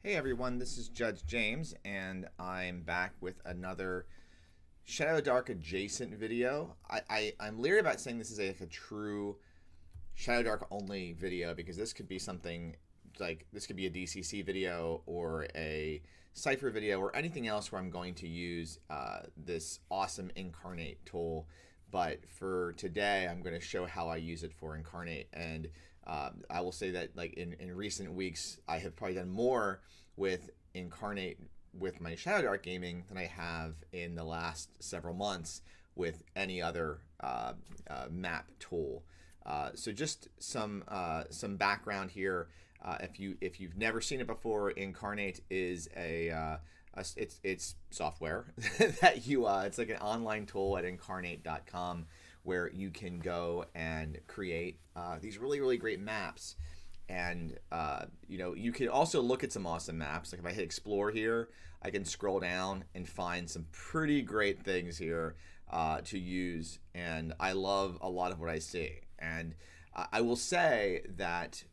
Hey everyone, this is Judge James, and I'm back with another Shadowdark adjacent video. I'm leery about saying this is like a true Shadowdark only video because this could be something like this could be a DCC video or a Cypher video or anything else where I'm going to use this awesome Inkarnate tool. But for today, I'm going to show how I use it for Inkarnate. And I will say that like in recent weeks, I have probably done more with Inkarnate with my Shadowdark gaming than I have in the last several months with any other map tool. So just some background here. If you've never seen it before, Inkarnate is it's software that you it's like an online tool at inkarnate.com where you can go and create these really great maps. And you can also look at some awesome maps. Like if I hit explore here, I can scroll down and find some pretty great things here to use, and I love a lot of what I see. And I will say that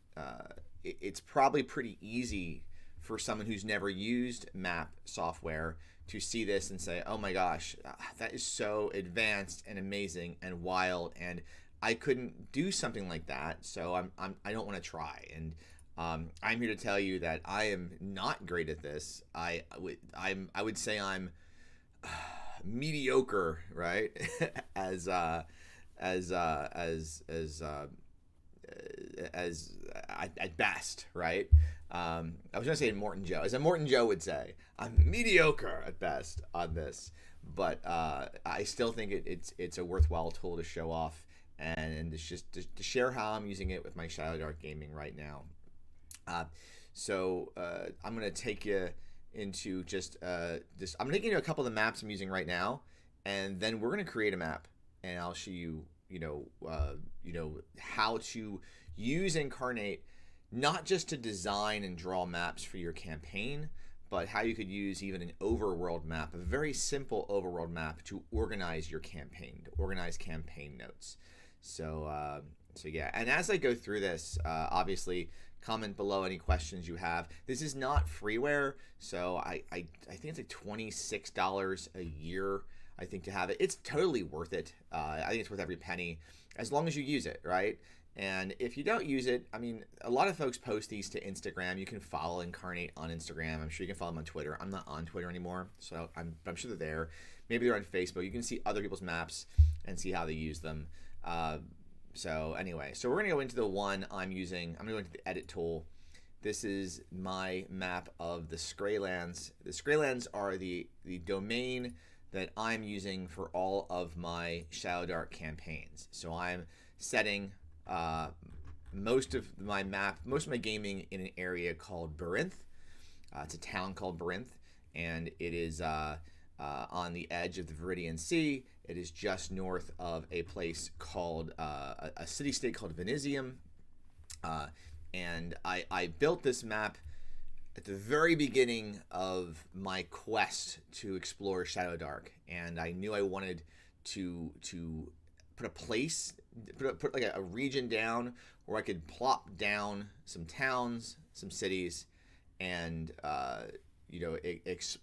it's probably pretty easy for someone who's never used map software to see this and say, oh my gosh, that is so advanced and amazing and wild, and I couldn't do something like that, so I don't want to try. And I'm here to tell you that I am not great at this. I would say I'm mediocre, right? as as uh, as as uh, as at best, right? I was gonna say Morton Joe, as a Morton Joe would say, I'm mediocre at best on this, but I still think it's a worthwhile tool to show off, and it's just to share how I'm using it with my Shadowdark gaming right now. I'm gonna take you into just this. I'm gonna get into a couple of the maps I'm using right now, and then we're gonna create a map, and I'll show you, how to use Inkarnate, not just to design and draw maps for your campaign, but how you could use even an overworld map, a very simple overworld map, to organize your campaign, to organize campaign notes. So yeah, and as I go through this, obviously comment below any questions you have. This is not freeware, so I think it's like $26 a year, I think, to have it. It's totally worth it. I think it's worth every penny as long as you use it, right? And if you don't use it, I mean, a lot of folks post these to Instagram. You can follow Inkarnate on Instagram. I'm sure you can follow them on Twitter. I'm not on Twitter anymore, so I'm sure they're there. Maybe they're on Facebook. You can see other people's maps and see how they use them. So anyway, so we're going to go into the one I'm using. I'm going to go into the edit tool. This is my map of the Scraylands. The Scraylands are the domain that I'm using for all of my Shadowdark campaigns. So I'm setting most of my gaming in an area called Barinth. It's a town called Barinth, and it is on the edge of the Viridian Sea. It is just north of a place called a city-state called Venisium. And I built this map at the very beginning of my quest to explore Shadowdark, and I knew I wanted to put a place, put like a region down where I could plop down some towns, some cities, and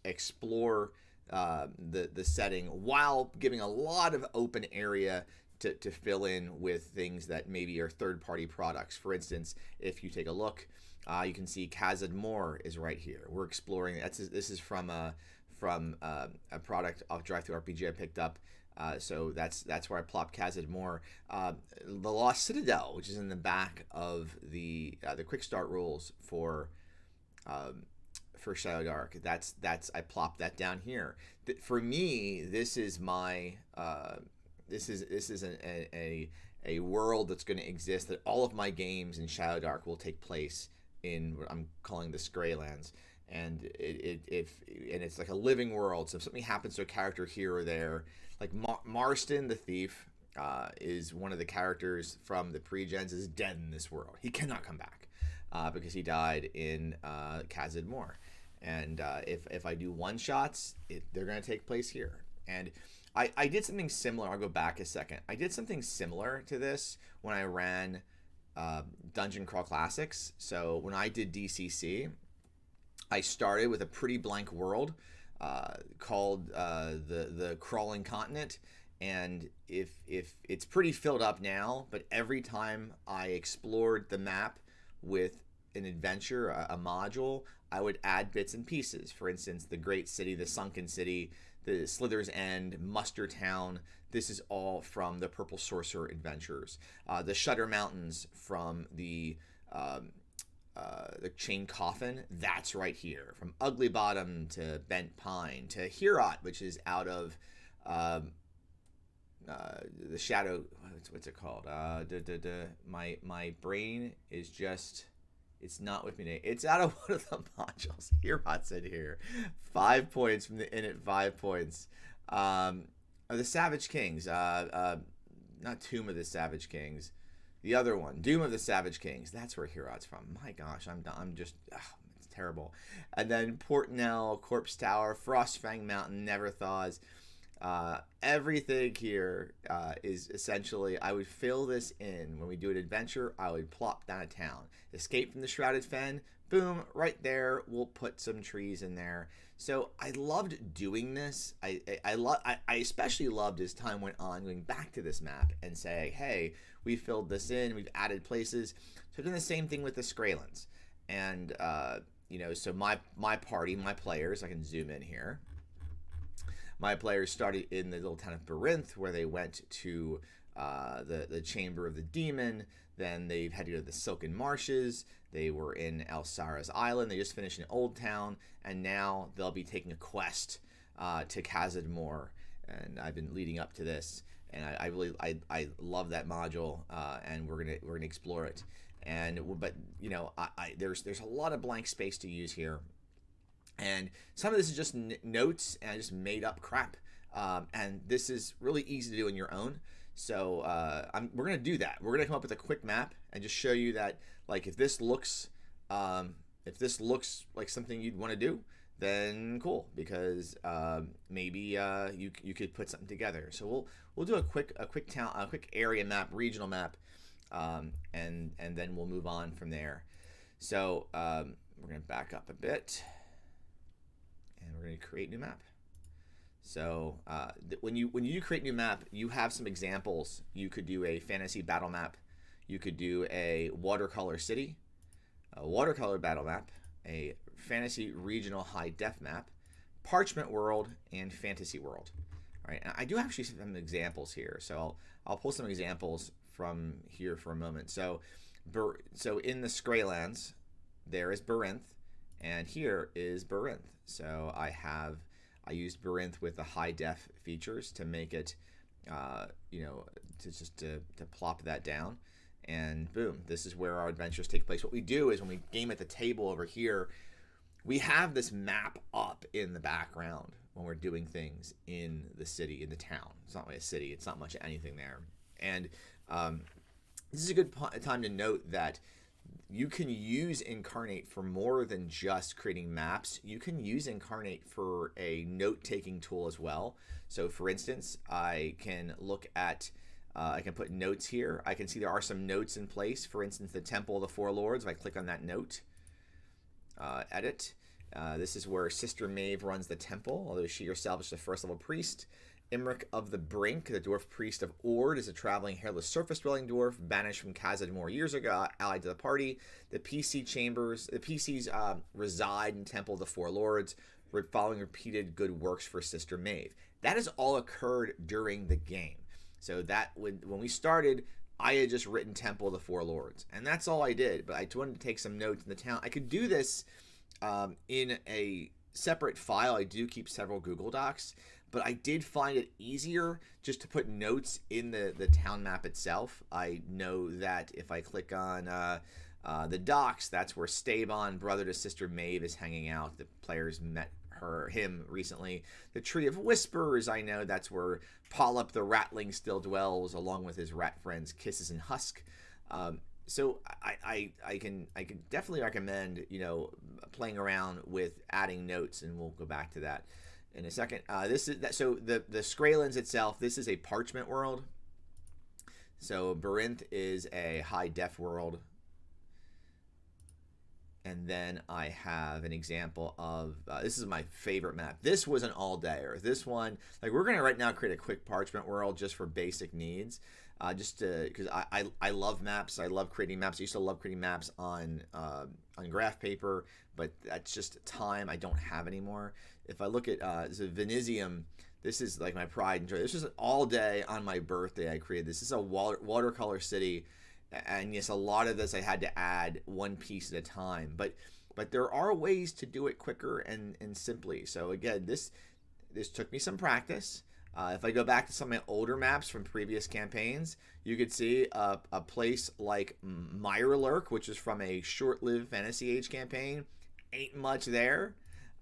explore the setting while giving a lot of open area to fill in with things that maybe are third-party products. For instance, if you take a look, you can see Khazad Moor is right here. We're exploring. This is from a product off Drive-Thru RPG I picked up. So that's where I plopped Khazad Moor. The Lost Citadel, which is in the back of the quick start rules for Shadowdark. That's I plopped that down here. For me, this is my this is a world that's going to exist, that all of my games in Shadowdark will take place in what I'm calling the Scraylands. And it's like a living world. So if something happens to a character here or there, like Marston the Thief is one of the characters from the pre-gens, is dead in this world. He cannot come back because he died in Khazad Moor. And if I do one-shots, they're going to take place here. And I did something similar. I'll go back a second. I did something similar to this when I ran Dungeon Crawl Classics. So when I did DCC, I started with a pretty blank world called the Crawling Continent, and if it's pretty filled up now, but every time I explored the map with an adventure, a module, I would add bits and pieces. For instance, the Great City, the Sunken City, the Slither's End, Muster Town. This is all from the Purple Sorcerer Adventures. The Shutter Mountains from the Chain Coffin, that's right here. From Ugly Bottom to Bent Pine to Heorot, which is out of the Shadow. What's it called? My brain is just. It's not with me today. It's out of one of the modules. Heorot's in here. 5 points from the inn at 5 points. The Savage Kings. Not Tomb of the Savage Kings. The other one, Doom of the Savage Kings. That's where Heorot's from. My gosh, I'm just, it's terrible. And then Portnell, Corpse Tower, Frostfang Mountain, Never Thaws. Everything here is essentially, I would fill this in. When we do an adventure, I would plop down a town. Escape from the Shrouded Fen, boom, right there. We'll put some trees in there. So I loved doing this. I especially loved as time went on going back to this map and say, hey, we filled this in, we've added places. So I've done the same thing with the Skraylands. And, so my party, my players, I can zoom in here. My players started in the little town of Barinth, where they went to the Chamber of the Demon. Then they had to go to the Silken Marshes. They were in Elsara's Island. They just finished in Old Town, and now they'll be taking a quest to Khazad-môr. And I've been leading up to this, and I really love that module, and we're gonna explore it. But there's a lot of blank space to use here. And some of this is just notes and I just made up crap. And this is really easy to do on your own. So we're going to do that. We're going to come up with a quick map and just show you that, like, if this looks like something you'd want to do, then cool, because maybe you could put something together. So we'll do a quick area map, regional map, and then we'll move on from there. So we're going to back up a bit. And we're going to create new map. So when you create new map, you have some examples. You could do a fantasy battle map. You could do a watercolor city, a watercolor battle map, a fantasy regional high def map, parchment world, and fantasy world. All right, and I do actually some examples here. So I'll pull some examples from here for a moment. So in the Skraylands, there is Barinth, and here is Barinth. So I used Barinth with the high def features to make it, to plop that down, and boom, this is where our adventures take place. What we do is when we game at the table over here, we have this map up in the background when we're doing things in the city, in the town. It's not really a city. It's not much of anything there. And this is a good time to note that you can use Inkarnate for more than just creating maps. You can use Inkarnate for a note-taking tool as well. So for instance, I can look at, I can put notes here. I can see there are some notes in place. For instance, the Temple of the Four Lords. If I click on that note, edit. This is where Sister Maeve runs the temple, although she herself is a first-level priest. Imric of the Brink, the dwarf priest of Ord, is a traveling hairless surface-dwelling dwarf banished from Khazad-môr years ago, allied to the party. The PCs reside in Temple of the Four Lords, following repeated good works for Sister Maeve. That has all occurred during the game. So that when we started, I had just written Temple of the Four Lords, and that's all I did. But I wanted to take some notes in the town. I could do this in a separate file. I do keep several Google Docs. But I did find it easier just to put notes in the town map itself. I know that if I click on the docks, that's where Stabon, brother to Sister Maeve, is hanging out. The players met him recently. The Tree of Whispers, I know that's where Polyp the Ratling still dwells, along with his rat friends Kisses and Husk. So I can definitely recommend playing around with adding notes, and we'll go back to that in a second. So the Skraylands itself, this is a parchment world. So Barinth is a high def world. And then I have an example of this is my favorite map. This was an all-dayer. This one, like we're gonna right now create a quick parchment world just for basic needs, just because I love maps. I love creating maps. I used to love creating maps on graph paper, but that's just time I don't have anymore. If I look at the Venisium, this is like my pride and joy. This is all day on my birthday. I created this. This is a watercolor city. And yes, a lot of this I had to add one piece at a time, but there are ways to do it quicker and simply. So again, this took me some practice. If I go back to some of my older maps from previous campaigns, you could see a place like Mirelurk, which is from a short-lived Fantasy Age campaign, ain't much there.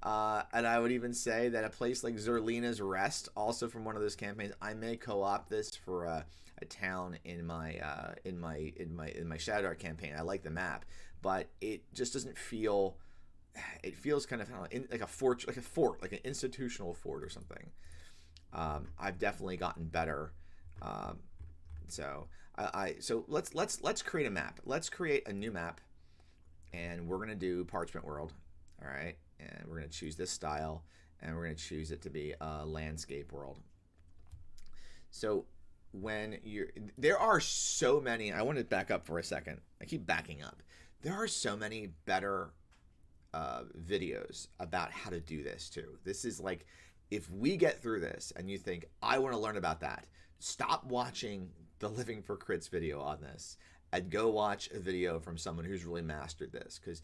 And I would even say that a place like Zerlina's Rest, also from one of those campaigns, I may co-opt this for a town in my Shadowdark campaign. I like the map, but it just doesn't feel. It feels kind of like a fort, like an institutional fort or something. I've definitely gotten better. So let's create a map. Let's create a new map, and we're gonna do Parchment World. All right, and we're gonna choose this style, and we're gonna choose it to be a landscape world. So there are so many. I want to back up for a second. I keep backing up. There are so many better videos about how to do this too. This is like, if we get through this and you think I want to learn about that, stop watching the Living for Crits video on this and go watch a video from someone who's really mastered this, because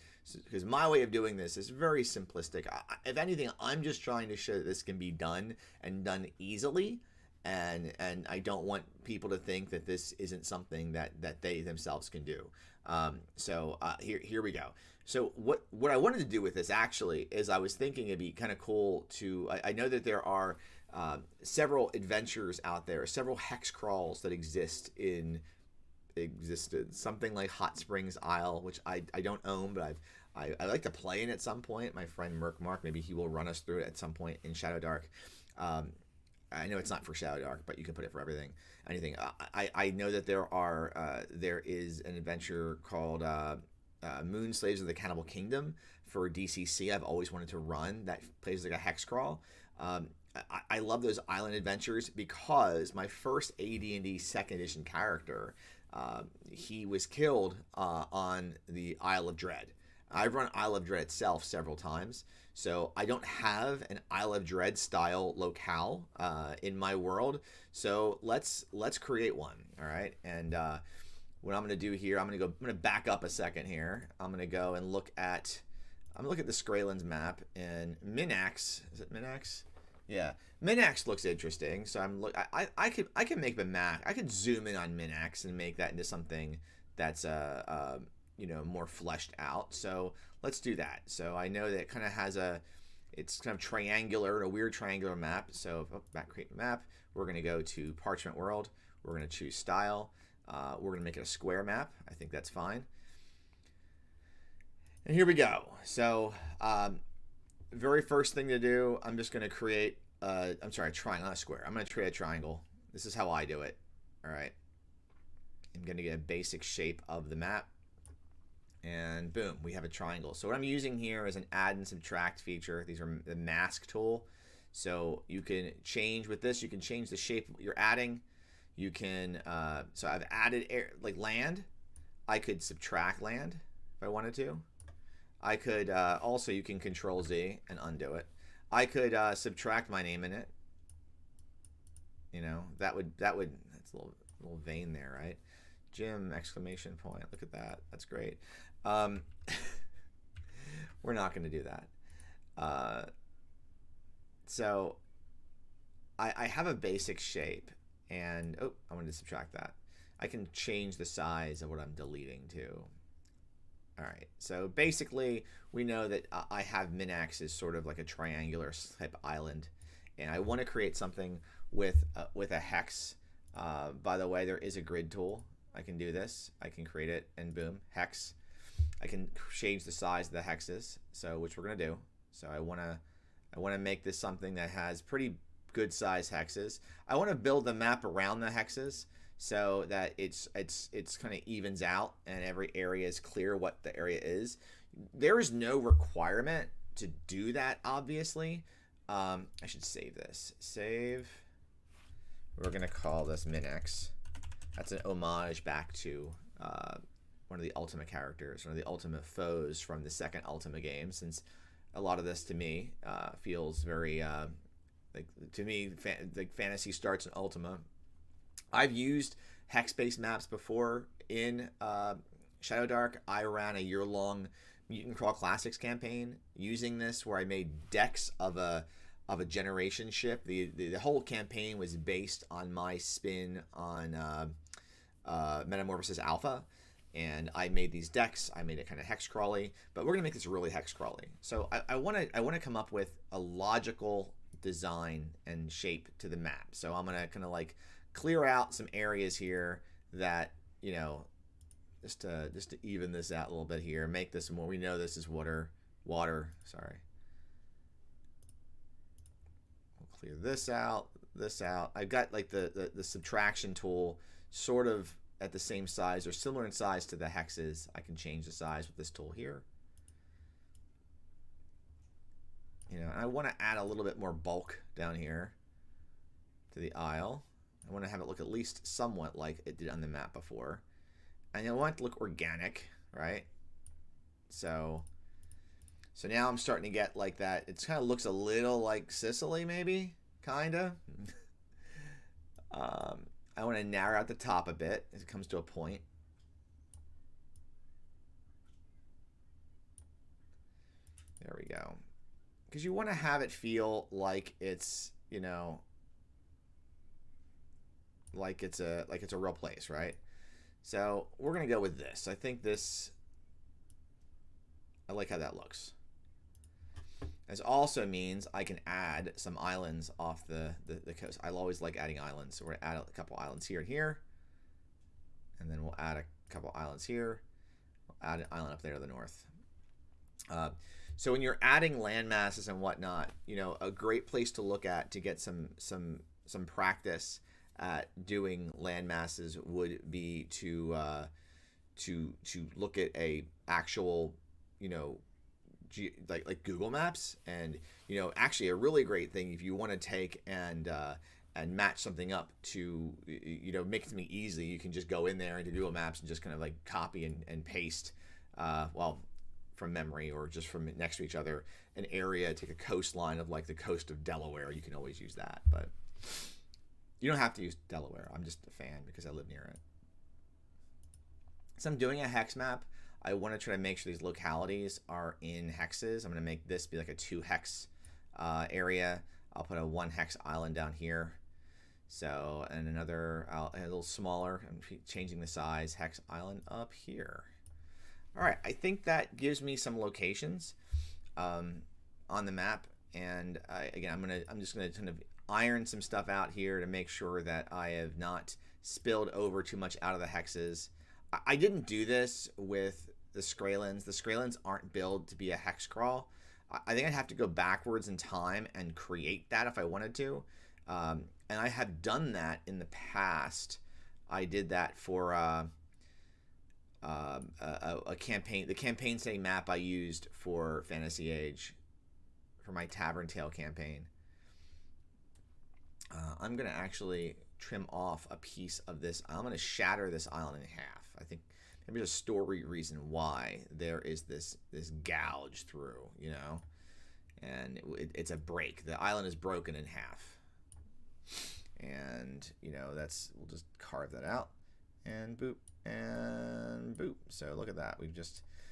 my way of doing this is very simplistic. If anything, I'm just trying to show that this can be done and done easily. And I don't want people to think that this isn't something that they themselves can do. Here we go. So what I wanted to do with this actually is I was thinking it'd be kind of cool to. I know that there are several adventures out there, several hex crawls that existed. Something like Hot Springs Isle, which I don't own, but I like to play in at some point. My friend Mark, maybe he will run us through it at some point in Shadowdark. I know it's not for Shadowdark, but you can put it for anything. I know that there is an adventure called Moon Slaves of the Cannibal Kingdom for DCC. I've always wanted to run. That plays like a hex crawl. I love those island adventures because my first AD&D second edition character, he was killed on the Isle of Dread. I've run Isle of Dread itself several times, so I don't have an Isle of Dread style locale in my world. So let's create one, all right? And what I'm going to do here, I'm going to back up a second here. I'm going to go and look at the Skraeland's map, and Minax. Is it Minax? Yeah, Minax looks interesting. So I can make the map. I could zoom in on Minax and make that into something that's more fleshed out. So let's do that. So I know that it kind of has it's kind of triangular, a weird triangular map. So back create map, we're going to go to Parchment World. We're going to choose style. We're going to make it a square map. I think that's fine. And here we go. So very first thing to do, I'm just going to create a triangle, not a square. I'm going to create a triangle. This is how I do it. All right. I'm going to get a basic shape of the map. And boom, we have a triangle. So what I'm using here is an add and subtract feature. These are the mask tool. So you can change with this. You can change the shape of what you're adding. You can, so I've added land. I could subtract land if I wanted to. I could, also you can Control Z and undo it. I could subtract my name in it. That's a little vein there, right? Jim, exclamation point. Look at that. That's great. We're not going to do that. So I have a basic shape, and I wanted to subtract that. I can change the size of what I'm deleting too. All right. So basically, we know that I have Minax as sort of like a triangular type island, and I want to create something with a hex. By the way, there is a grid tool. I can do this. I can create it, and boom, hex. I can change the size of the hexes, which we're gonna do. So I wanna make this something that has pretty good size hexes. I want to build the map around the hexes so that it's kind of evens out and every area is clear what the area is. There is no requirement to do that, obviously. I should save this. Save. We're going to call this Minx. That's an homage back to one of the Ultima characters, one of the Ultima foes from the second Ultima game, since a lot of this to me feels very, to me, like fantasy starts in Ultima. I've used hex-based maps before in Shadowdark. I ran a year-long Mutant Crawl Classics campaign using this, where I made decks of a generation ship. The whole campaign was based on my spin on Metamorphosis Alpha, and I made these decks. I made it kind of hex crawly, but we're gonna make this really hex crawly. So I want to come up with a logical design and shape to the map. So I'm gonna kind of like clear out some areas here that, you know, just to even this out a little bit here, make this more. We know this is water. Sorry. We'll clear this out. I've got like the subtraction tool sort of at the same size or similar in size to the hexes. I can change the size with this tool here. You know, I want to add a little bit more bulk down here to the isle. I want to have it look at least somewhat like it did on the map before. And I want it to look organic, right? So now I'm starting to get like that. It kind of looks a little like Sicily, maybe, kind of. I want to narrow out the top a bit as it comes to a point. There we go. Because you want to have it feel like it's, you know, like it's a real place, right? So we're gonna go with this. I think this. I like how that looks. This also means I can add some islands off the coast. I always like adding islands, so we're gonna add a couple islands here and here, and then we'll add a couple islands here. We'll add an island up there to the north. So when you're adding land masses and whatnot, you know, a great place to look at to get some practice at doing land masses would be to look at a actual, you know, like Google Maps. And, you know, actually a really great thing if you want to take and match something up to, you know, make something easy, you can just go in there into Google Maps and just kind of like copy and paste, well, from memory or just from next to each other, an area, take a coastline of like the coast of Delaware. You can always use that, but you don't have to use Delaware. I'm just a fan because I live near it. So I'm doing a hex map. I want to try to make sure these localities are in hexes. I'm going to make this be like a 2 hex area. I'll put a 1 hex island down here. So, and another a little smaller. I'm changing the size, hex island up here. All right, I think that gives me some locations on the map, and again, I'm just gonna kind of iron some stuff out here to make sure that I have not spilled over too much out of the hexes. I didn't do this with the Skrellings. The Skrellings aren't built to be a hex crawl. I think I'd have to go backwards in time and create that if I wanted to, and I have done that in the past. I did that for a campaign, the campaign setting map I used for Fantasy Age for my Tavern Tale campaign. I'm going to actually trim off a piece of this. I'm going to shatter this island in half. I think maybe there's a story reason why there is this gouge through, you know, and it's a break. The island is broken in half. And, you know, we'll just carve that out and boop. And boop. So look at that.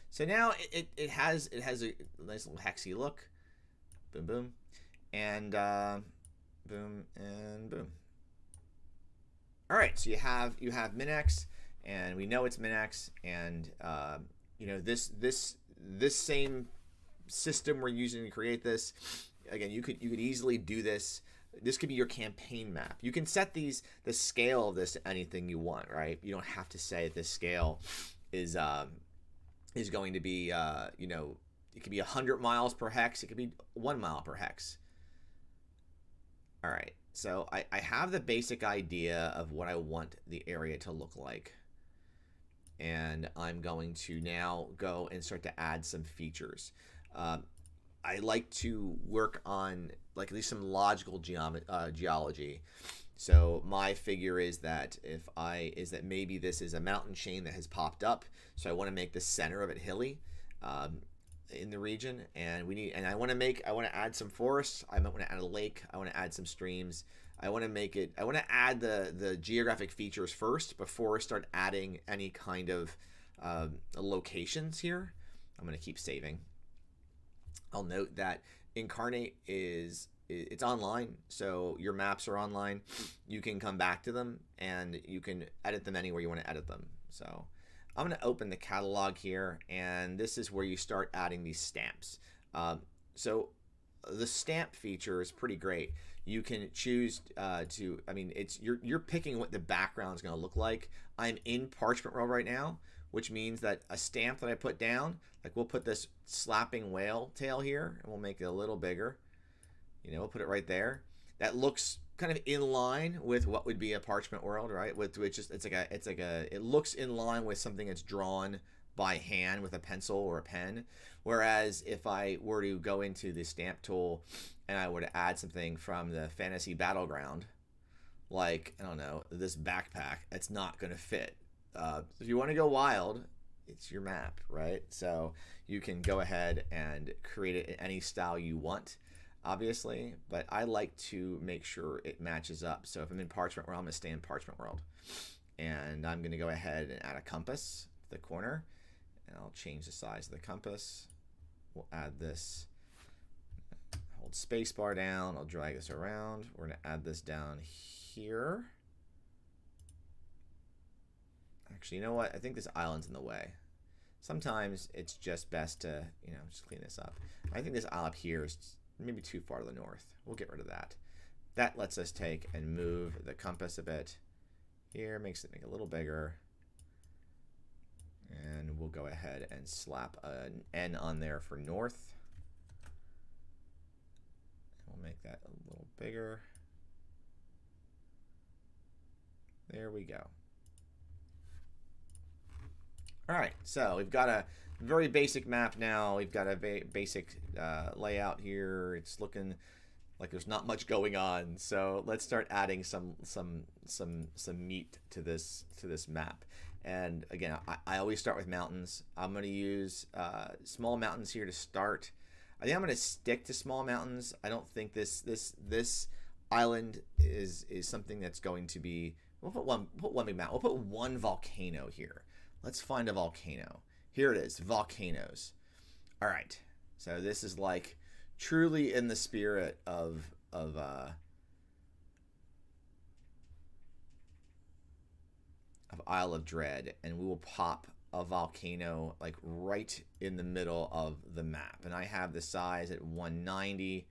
So now it has a nice little hexy look. Boom boom. And boom and boom. Alright, so you have Minx, and we know it's Minx, and you know, this same system we're using to create this, again, you could easily do this. This could be your campaign map. You can set the scale of this to anything you want, right? You don't have to say this scale is going to be, you know, it could be 100 miles per hex. It could be 1 mile per hex. All right. So I have the basic idea of what I want the area to look like. and I'm going to now go and start to add some features. I like to work on like at least some logical geology. So my figure is that maybe this is a mountain chain that has popped up. So I want to make the center of it hilly in the region, and I want to add some forests. I might want to add a lake. I want to add some streams. I want to add the geographic features first before I start adding any kind of locations here. I'm going to keep saving. I'll note that Inkarnate it's online, so your maps are online. You can come back to them and you can edit them anywhere you want to edit them. So I'm going to open the catalog here, and this is where you start adding these stamps. So the stamp feature is pretty great. You can choose you're picking what the background is going to look like. I'm in Parchment World right now, which means that a stamp that I put down, like we'll put this slapping whale tail here, and we'll make it a little bigger. We'll put it right there. That looks kind of in line with what would be a Parchment World, right? It looks in line with something that's drawn by hand with a pencil or a pen. Whereas if I were to go into the stamp tool and I were to add something from the Fantasy Battleground, like, I don't know, this backpack, it's not going to fit. If you want to go wild, it's your map, right? So you can go ahead and create it in any style you want, obviously, but I like to make sure it matches up. So if I'm in Parchment World, I'm going to stay in Parchment World. And I'm going to go ahead and add a compass to the corner, and I'll change the size of the compass. We'll add this, hold spacebar down, I'll drag this around. We're going to add this down here. Actually, you know what? I think this island's in the way. Sometimes it's just best to, just clean this up. I think this island up here is maybe too far to the north. We'll get rid of that. That lets us take and move the compass a bit. Here, make it a little bigger. And we'll go ahead and slap an N on there for north. We'll make that a little bigger. There we go. All right, so we've got a very basic map now. We've got a basic layout here. It's looking like there's not much going on. So let's start adding some meat to this map. And again, I always start with mountains. I'm going to use small mountains here to start. I think I'm going to stick to small mountains. I don't think this island is something that's going to be. We'll put one big mountain. We'll put one volcano here. Let's find a volcano. Here it is, volcanoes. All right, so this is like truly in the spirit of Isle of Dread, and we will pop a volcano like right in the middle of the map. And I have the size at 190.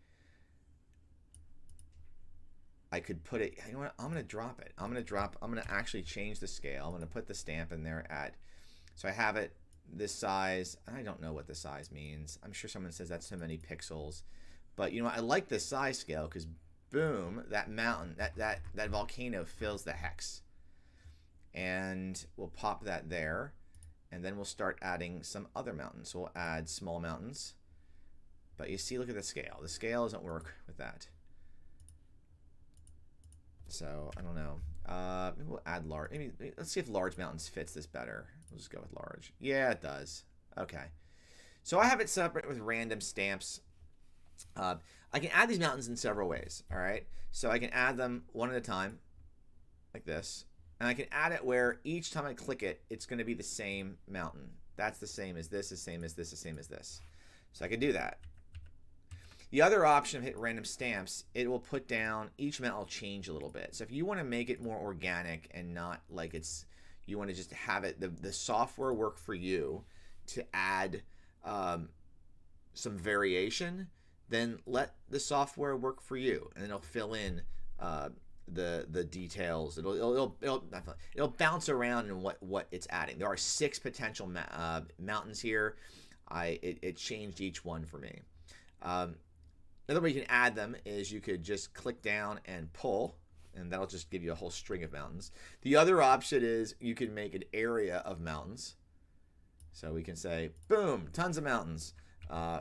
I could put it, you know what, I'm going to drop it. I'm going to actually change the scale. I'm going to put the stamp in there so I have it this size. I don't know what the size means. I'm sure someone says that's so many pixels. But you know what, I like the size scale because boom, that mountain, that volcano fills the hex. And we'll pop that there. And then we'll start adding some other mountains. So we'll add small mountains. But you see, look at the scale. The scale doesn't work with that. So I don't know. Maybe we'll add large. Maybe let's see if large mountains fits this better. We'll just go with large. Yeah, it does. Okay. So I have it separate with random stamps. I can add these mountains in several ways. All right. So I can add them one at a time, like this, and I can add it where each time I click it, it's going to be the same mountain. That's the same as this, the same as this, the same as this. So I can do that. The other option of hit random stamps, it will put down, each mountain will change a little bit. So if you want to make it more organic and not like you want to just have it, the software work for you to add some variation, then let the software work for you, and it'll fill in the details. It'll bounce around in what it's adding. There are 6 potential mountains here. It changed each one for me. Another way you can add them is you could just click down and pull, and that'll just give you a whole string of mountains. The other option is you can make an area of mountains. So we can say, boom, tons of mountains.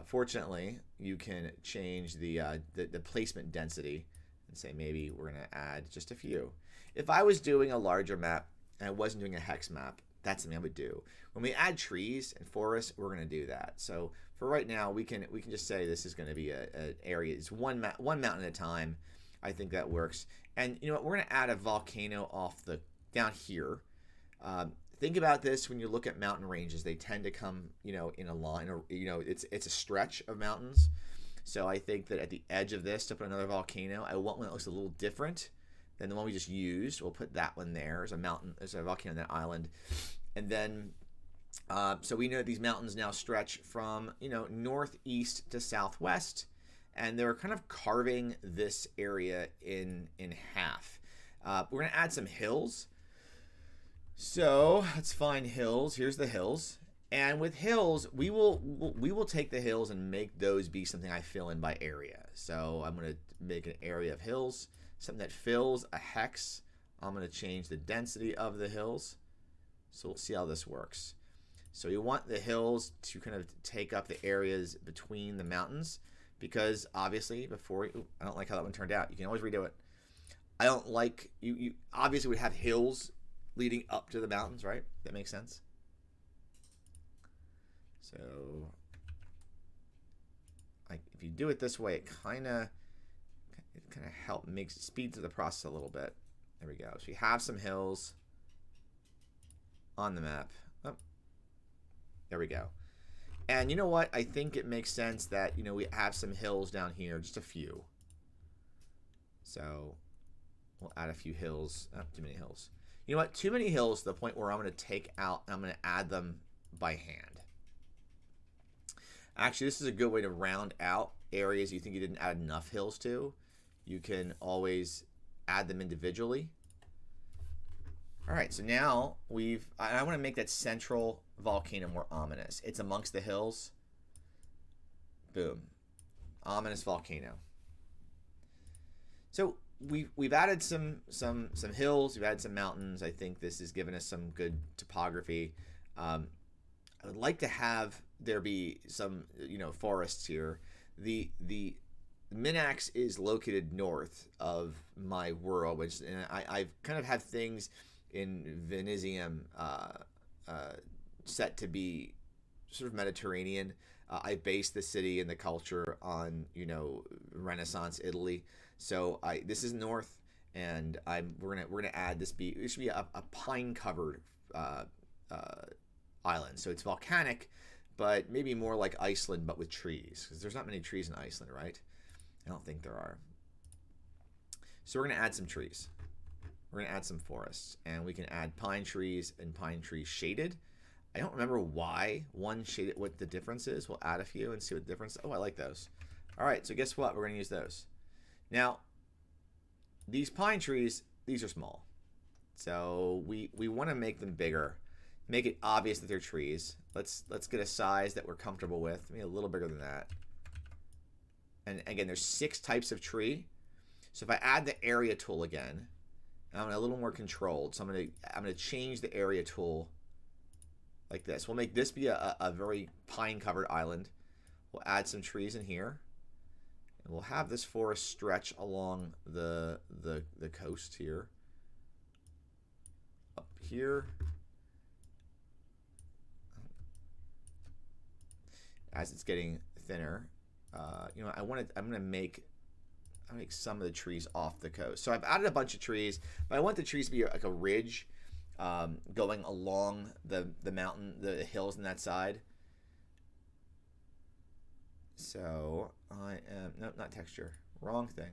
Fortunately, you can change the placement density and say maybe we're going to add just a few. If I was doing a larger map and I wasn't doing a hex map, that's something I would do. When we add trees and forests, we're going to do that. So for right now, we can just say this is going to be an area. It's one mountain at a time. I think that works. And you know what? We're going to add a volcano off down here. Think about this when you look at mountain ranges. They tend to come, in a line, or it's a stretch of mountains. So I think that at the edge of this, to put another volcano, I want one that looks a little different than the one we just used. We'll put that one there. There's a mountain, there's a volcano on that island. And then, so we know these mountains now stretch from, northeast to southwest. And they're kind of carving this area in half. We're going to add some hills. So let's find hills. Here's the hills. And with hills, we will take the hills and make those be something I fill in by area. So I'm going to make an area of hills, something that fills a hex. I'm going to change the density of the hills. So we'll see how this works. So you want the hills to kind of take up the areas between the mountains, because obviously I don't like how that one turned out. You can always redo it. I don't like, you obviously would have hills leading up to the mountains, right? That makes sense. So if you do it this way, it kind of speeds the process a little bit. There we go. So you have some hills on the map. Oh, there we go. And you know what? I think it makes sense that, we have some hills down here, just a few. So we'll add a few hills. Oh, too many hills. You know what? Too many hills to the point where I'm going to take out and I'm going to add them by hand. Actually, this is a good way to round out areas you think you didn't add enough hills to. You can always add them individually. All right, so now I want to make that central volcano more ominous. It's amongst the hills. Boom. Ominous volcano. So we've added some hills, we've added some mountains. I think this has given us some good topography. I would like to have there be some forests here. The Minax is located north of my world, which I've kind of have things in Venisium set to be sort of Mediterranean. I based the city and the culture on Renaissance Italy. So this is north, and we're gonna add this. It should be a pine covered island. So it's volcanic, but maybe more like Iceland, but with trees, because there's not many trees in Iceland, right? I don't think there are. So we're gonna add some trees. We're gonna add some forests, and we can add pine trees and pine trees shaded. I don't remember why one shaded, what the difference is. We'll add a few and see what the difference. Oh, I like those. All right, so guess what? We're gonna use those. Now, these pine trees, these are small. So we want to make them bigger. Make it obvious that they're trees. Let's get a size that we're comfortable with. Maybe a little bigger than that. And again, there's 6 types of tree. So if I add the area tool again, I'm a little more controlled. So I'm gonna change the area tool like this. We'll make this be a very pine covered island. We'll add some trees in here. And we'll have this forest stretch along the coast here. Up here. As it's getting thinner, I'm gonna make some of the trees off the coast. So I've added a bunch of trees, but I want the trees to be like a ridge going along the mountain, the hills on that side. So I am, no, not texture, wrong thing.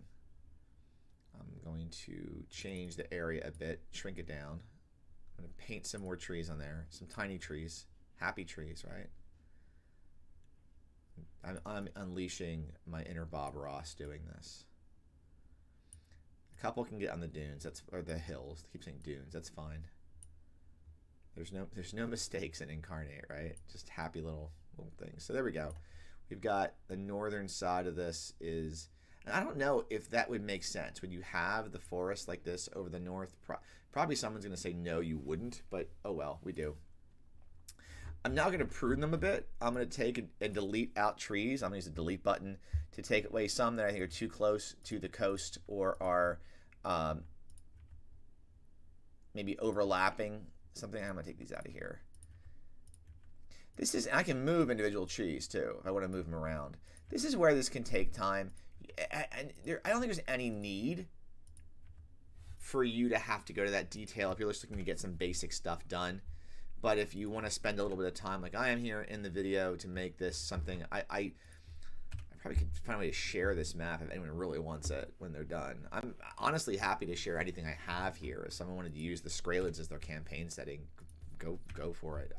I'm going to change the area a bit, shrink it down. I'm going to paint some more trees on there, some tiny trees, happy trees, right? I'm unleashing my inner Bob Ross doing this. A couple can get on the dunes, or the hills. I keep saying dunes, that's fine. There's no mistakes in Inkarnate, right? Just happy little things. So there we go. We've got the northern side of this is, And I don't know if that would make sense. Would you have the forest like this over the north? Probably someone's going to say no, you wouldn't, but oh well, we do. I'm now going to prune them a bit. I'm going to take and delete out trees. I'm going to use the delete button to take away some that I think are too close to the coast or are maybe overlapping something. I'm going to take these out of here. This is, I can move individual trees too if I want to move them around. This is where this can take time. I don't think there's any need for you to have to go to that detail if you're just looking to get some basic stuff done. But if you want to spend a little bit of time, like I am here in the video, to make this something, I probably could find a way to share this map if anyone really wants it when they're done. I'm honestly happy to share anything I have here. If someone wanted to use the Skraylids as their campaign setting, go for it.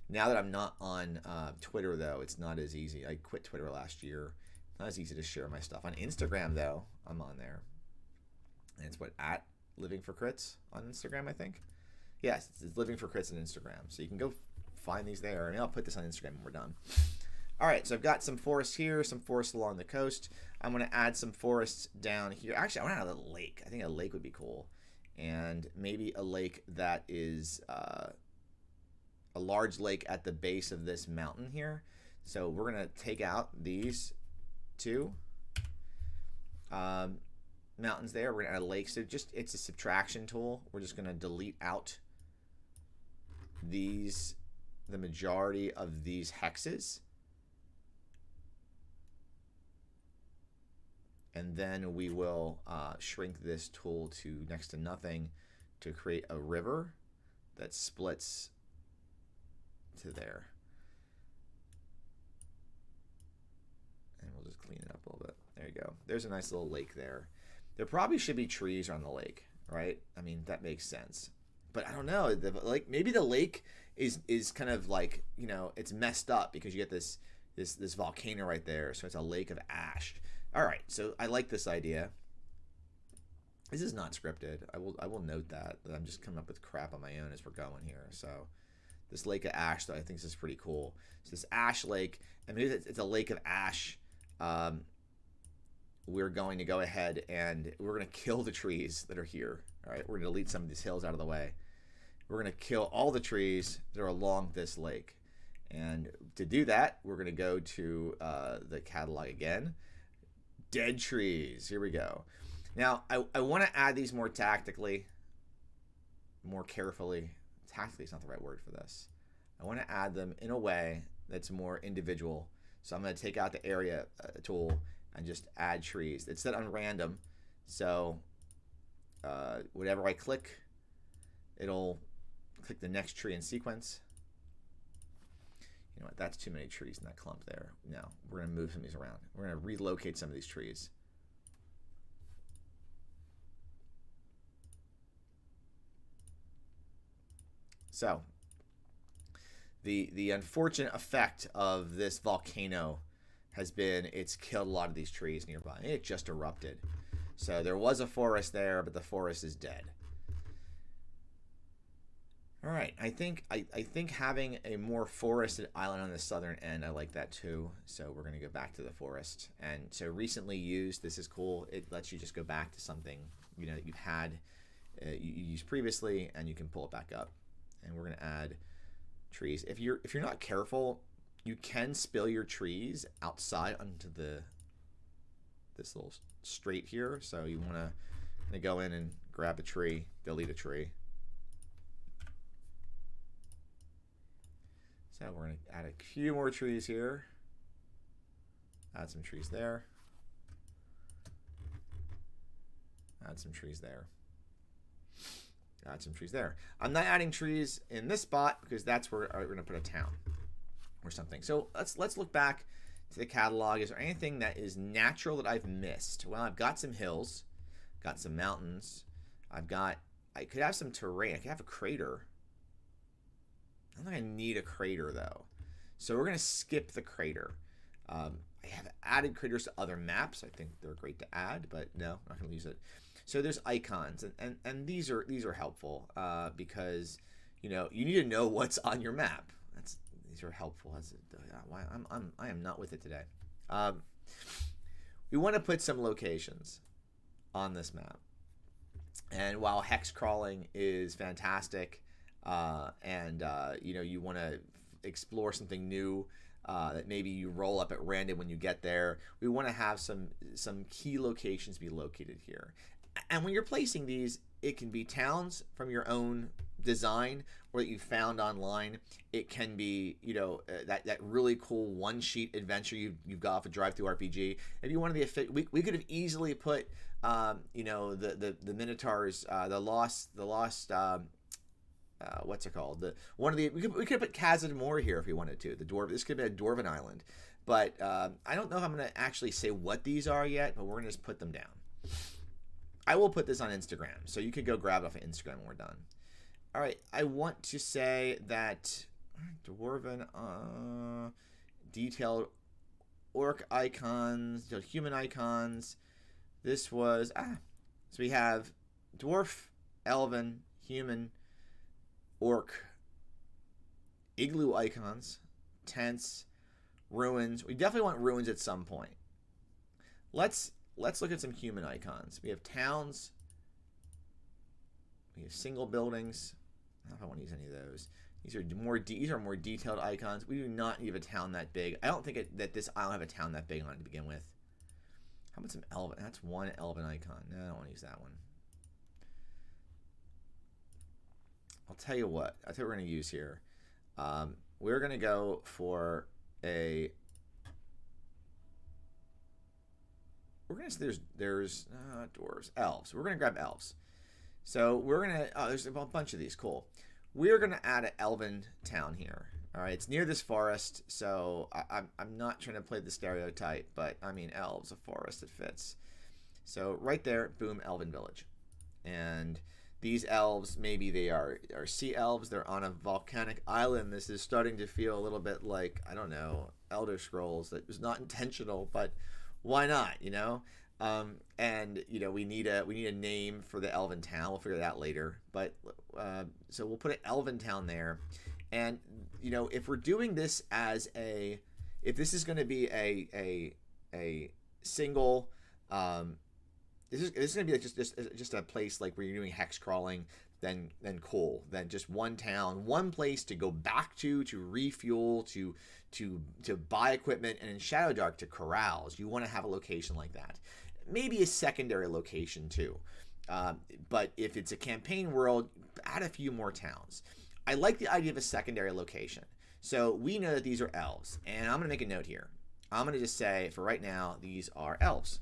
Now that I'm not on Twitter, though, it's not as easy. I quit Twitter last year. Not as easy to share my stuff. On Instagram, though, I'm on there. And it's at Living for Crits on Instagram, I think. Yes, it's Living for Crits on Instagram. So you can go find these there. And I'll put this on Instagram when we're done. All right, so I've got some forests here, some forests along the coast. I'm going to add some forests down here. Actually, I want to add a lake. I think a lake would be cool. And maybe a lake that is a large lake at the base of this mountain here. So we're going to take out these two mountains there. We're going to add a lake. So it's a subtraction tool. We're just going to delete out the majority of these hexes. And then we will shrink this tool to next to nothing to create a river that splits to there. And we'll just clean it up a little bit. There you go. There's a nice little lake there. There probably should be trees on the lake, right? I mean, that makes sense. But I don't know. Maybe the lake is kind of like, it's messed up because you get this volcano right there. So it's a lake of ash. All right. So I like this idea. This is not scripted. I will note that I'm just coming up with crap on my own as we're going here. So this lake of ash, though, I think this is pretty cool. So this ash lake, I mean, it's a lake of ash. We're going to go ahead and we're going to kill the trees that are here. All right, we're going to delete some of these hills out of the way. We're going to kill all the trees that are along this lake. And to do that, we're going to go to the catalog again. Dead trees. Here we go. Now, I want to add these more tactically, more carefully. Tactically is not the right word for this. I want to add them in a way that's more individual. So I'm going to take out the area tool and just add trees. It's set on random. So whatever I click, it'll click the next tree in sequence. You know what? That's too many trees in that clump there. No, we're going to move some of these around. We're going to relocate some of these trees. So the unfortunate effect of this volcano has been it's killed a lot of these trees nearby. It just erupted. So there was a forest there, but the forest is dead. All right, I think having a more forested island on the southern end, I like that too. So we're going to go back to the forest. And so recently used, this is cool. It lets you just go back to something that you've had you used previously, and you can pull it back up. And we're going to add trees. If you're not careful, you can spill your trees outside onto this little straight here. So you want to go in and grab a tree, delete a tree. So we're going to add a few more trees here. Add some trees there. Add some trees there. Add some trees there. I'm not adding trees in this spot because that's where we're going to put a town or something. So let's look back to the catalog. Is there anything that is natural that I've missed? Well, I've got some hills, got some mountains. I could have some terrain. I could have a crater. I don't think I need a crater though. So we're going to skip the crater. I have added craters to other maps. I think they're great to add, but no, I'm not going to use it. So there's icons, and these are helpful because you need to know what's on your map. These are helpful. I am not with it today. we want to put some locations on this map. And while hex crawling is fantastic, you want to explore something new that maybe you roll up at random when you get there, we want to have some key locations be located here. And when you're placing these, it can be towns from your own design or that you found online. It can be, that really cool one-sheet adventure you've got off a drive-through RPG. If you want to be we could have easily put, the Minotaurs, the lost. What's it called? We could have put Khazad Moor here if we wanted to. The dwarf. This could be a dwarven island, but I don't know if I'm going to actually say what these are yet. But we're going to just put them down. I will put this on Instagram, so you could go grab it off of Instagram when we're done. All right, I want to say that dwarven, detailed orc icons, detailed human icons. This was so we have dwarf, elven, human, orc, igloo icons, tents, ruins. We definitely want ruins at some point. Let's look at some human icons. We have towns. We have single buildings. I don't know if I want to use any of those. These are more detailed icons. We do not need a town that big. I don't think that this island have a town that big on it to begin with. How about some elven? That's one elven icon. No, I don't want to use that one. I'll tell you what we're going to use here. We're going to go for a... We're going to say there's dwarves, elves. We're going to grab elves. So we're going to... there's a bunch of these. Cool. We're going to add an elven town here. All right, it's near this forest, so I'm not trying to play the stereotype, but I mean elves, a forest, it fits. So right there, boom, elven village. And these elves, maybe they are sea elves. They're on a volcanic island. This is starting to feel a little bit like, I don't know, Elder Scrolls. That was not intentional, but why not, we need a name for the elven town. We'll figure that out later. But so we'll put an elven town there. And if we're doing this if this is going to be a single, this is going to be like just a place like where you're doing hex crawling, then cool. Then just one town, one place to go back to refuel, to buy equipment, and in Shadowdark to carouse. You want to have a location like that. Maybe a secondary location too. But if it's a campaign world, add a few more towns. I like the idea of a secondary location. So we know that these are elves. And I'm going to make a note here. I'm going to just say, for right now, these are elves.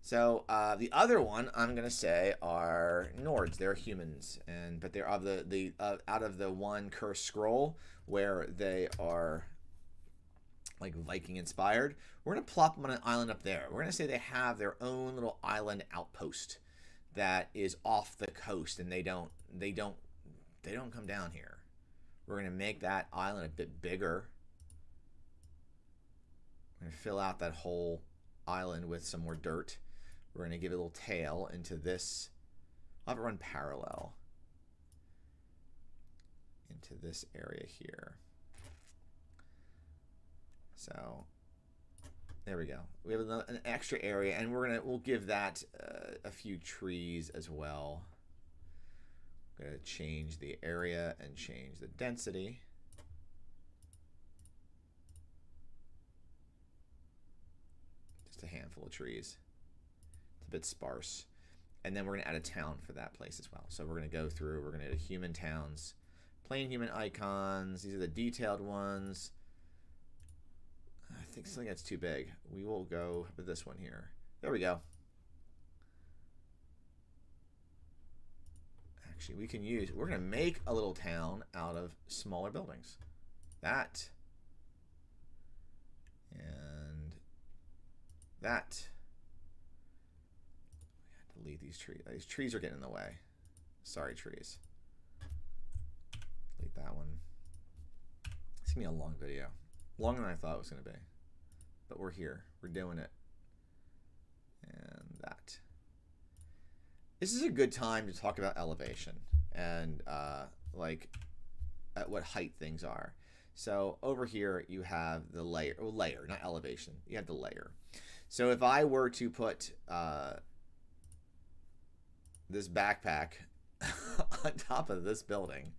So the other one I'm going to say are Nords. They're humans. But they're of the out of the one cursed scroll where they are like Viking inspired. We're going to plop them on an island up there. We're going to say they have their own little island outpost that is off the coast, and they don't come down here. We're going to make that island a bit bigger. We're going to fill out that whole island with some more dirt. We're going to give it a little tail into this. I'll have it run parallel into this area here. So there we go. We have an extra area, and we'll give that a few trees as well. I'm going to change the area and change the density. Just a handful of trees. It's a bit sparse. And then we're going to add a town for that place as well. So we're going to go through, we're going to add human towns, plain human icons. These are the detailed ones. I think something that's too big. We will go with this one here. There we go. Actually, we're going to make a little town out of smaller buildings. That. And that. We have to delete these trees. These trees are getting in the way. Sorry, trees. Delete that one. It's going to be a long video. Longer than I thought it was going to be. But we're here. We're doing it. And that. This is a good time to talk about elevation and like at what height things are. So over here you have the layer, not elevation. You have the layer. So if I were to put this backpack on top of this building,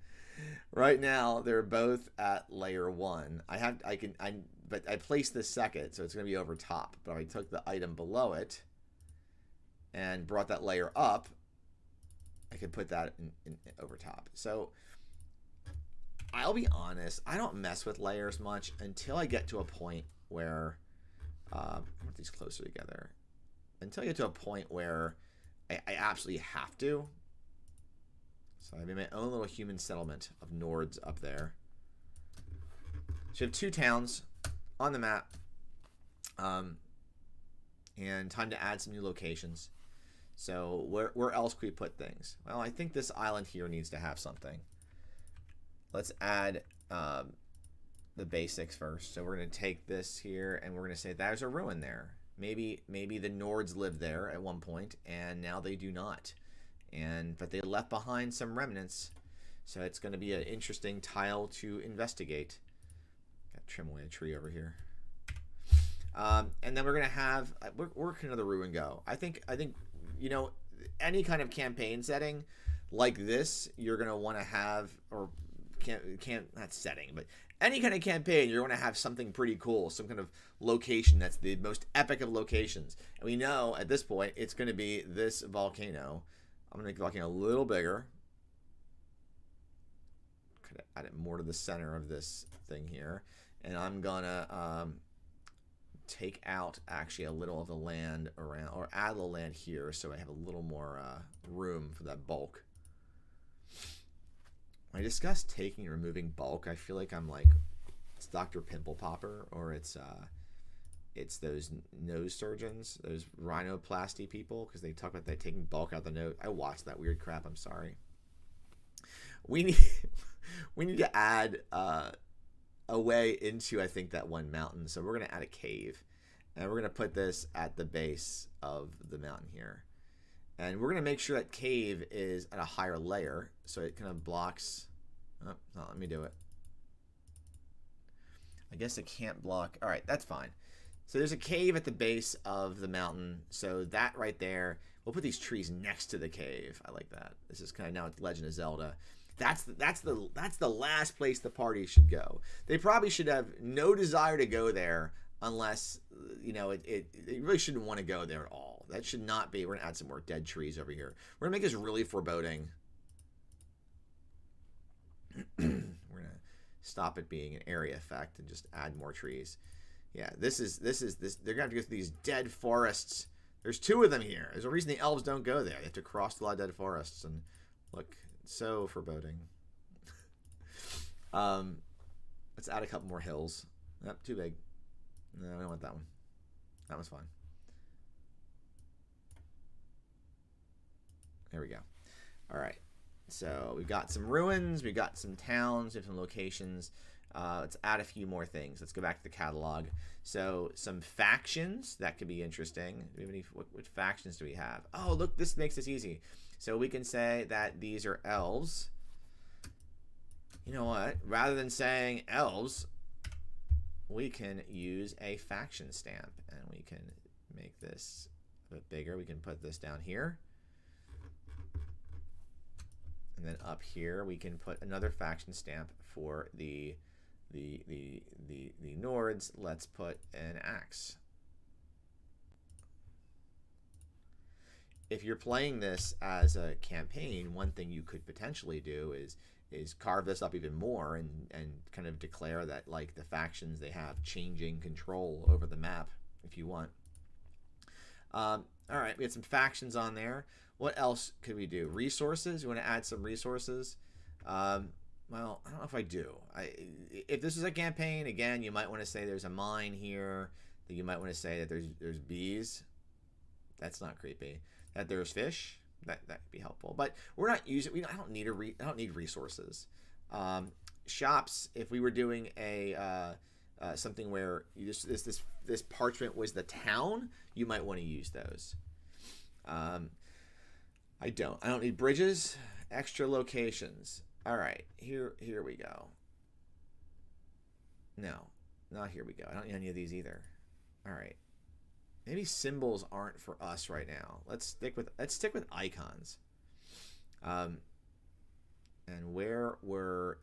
right now they're both at layer 1. But I placed this second, so it's going to be over top. But if I took the item below it and brought that layer up, I could put that in over top. So I'll be honest, I don't mess with layers much until I get to a point where I want these closer together. Until I get to a point where I absolutely have to. So I made my own little human settlement of Nords up there. So you have 2 towns on the map. And time to add some new locations. So where else could we put things? Well, I think this island here needs to have something. Let's add the basics first. So we're going to take this here and we're going to say there's a ruin there. Maybe the Nords lived there at one point and now they do not. But they left behind some remnants. So it's going to be an interesting tile to investigate. Got to trim away a tree over here. And then we're going to have where can another ruin go? I think you know, any kind of campaign setting like this, you're going to want to have, or not setting, but any kind of campaign, you're going to have something pretty cool, some kind of location that's the most epic of locations. And we know at this point it's going to be this volcano. I'm going to make the volcano a little bigger. Could add it more to the center of this thing here. And I'm going to take out actually a little of the land around, or add a little land here so I have a little more room for that bulk. When I discuss taking and removing bulk, I feel like I'm like, it's Dr. Pimple Popper, or it's those nose surgeons, those rhinoplasty people, because they talk about that taking bulk out the nose. I watched that weird crap. I'm sorry. We need to add a way into, I think, that one mountain. So we're going to add a cave, and we're going to put this at the base of the mountain here. And we're going to make sure that cave is at a higher layer, so it kind of blocks. Oh, no, let me do it. I guess it can't block. All right, that's fine. So there's a cave at the base of the mountain. So that right there, we'll put these trees next to the cave. I like that. This is kind of now Legend of Zelda. That's the last place the party should go. They probably should have no desire to go there unless, you know, it really shouldn't want to go there at all. That should not be. We're going to add some more dead trees over here. We're going to make this really foreboding. We're going to stop it being an area effect and just add more trees. Yeah, this. They're going to have to go through these dead forests. There's 2 of them here. There's a reason the elves don't go there. They have to cross a lot of dead forests. And look, it's so foreboding. Let's add a couple more hills. Nope, too big. No, I don't want that one. That one's fine. There we go. All right. So we've got some ruins. We've got some towns. We have some locations. Let's add a few more things. Let's go back to the catalog. So some factions. That could be interesting. Do we have any? What factions do we have? Oh, look. This makes this easy. So we can say that these are elves. You know what? Rather than saying elves, we can use a faction stamp. And we can make this a bit bigger. We can put this down here. And then up here, we can put another faction stamp for the Nords. Let's put an axe. If you're playing this as a campaign, one thing you could potentially do is carve this up even more and kind of declare that, like, the factions, they have changing control over the map if you want. All right, we had some factions on there. What else could we do? Resources. You want to add some resources? Well, I don't know if I do. If this is a campaign, again, you might want to say there's a mine here. That you might want to say that there's bees. That's not creepy. That there's fish. That could be helpful. But we're not using. I don't need resources. Shops. If we were doing a something where this parchment was the town, you might want to use those. I don't need bridges. Extra locations. All right, here we go. No, not here we go. I don't need any of these either. All right. Maybe symbols aren't for us right now. Let's stick with icons. And where were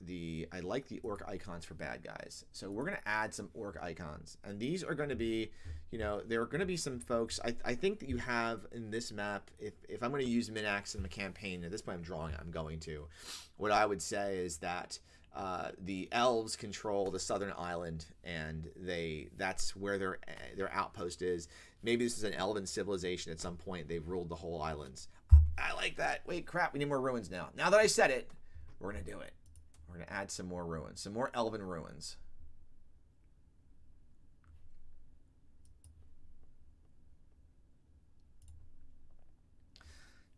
I like the orc icons for bad guys. So we're going to add some orc icons. And these are going to be, there are going to be some folks. I think that you have in this map, if I'm going to use Minax in the campaign, at this point I'm going to. What I would say is that the elves control the southern island, and that's where their outpost is. Maybe this is an elven civilization at some point. They've ruled the whole islands. I like that. Wait, crap. We need more ruins now. Now that I said it, we're going to do it. We're going to add some more ruins. Some more elven ruins.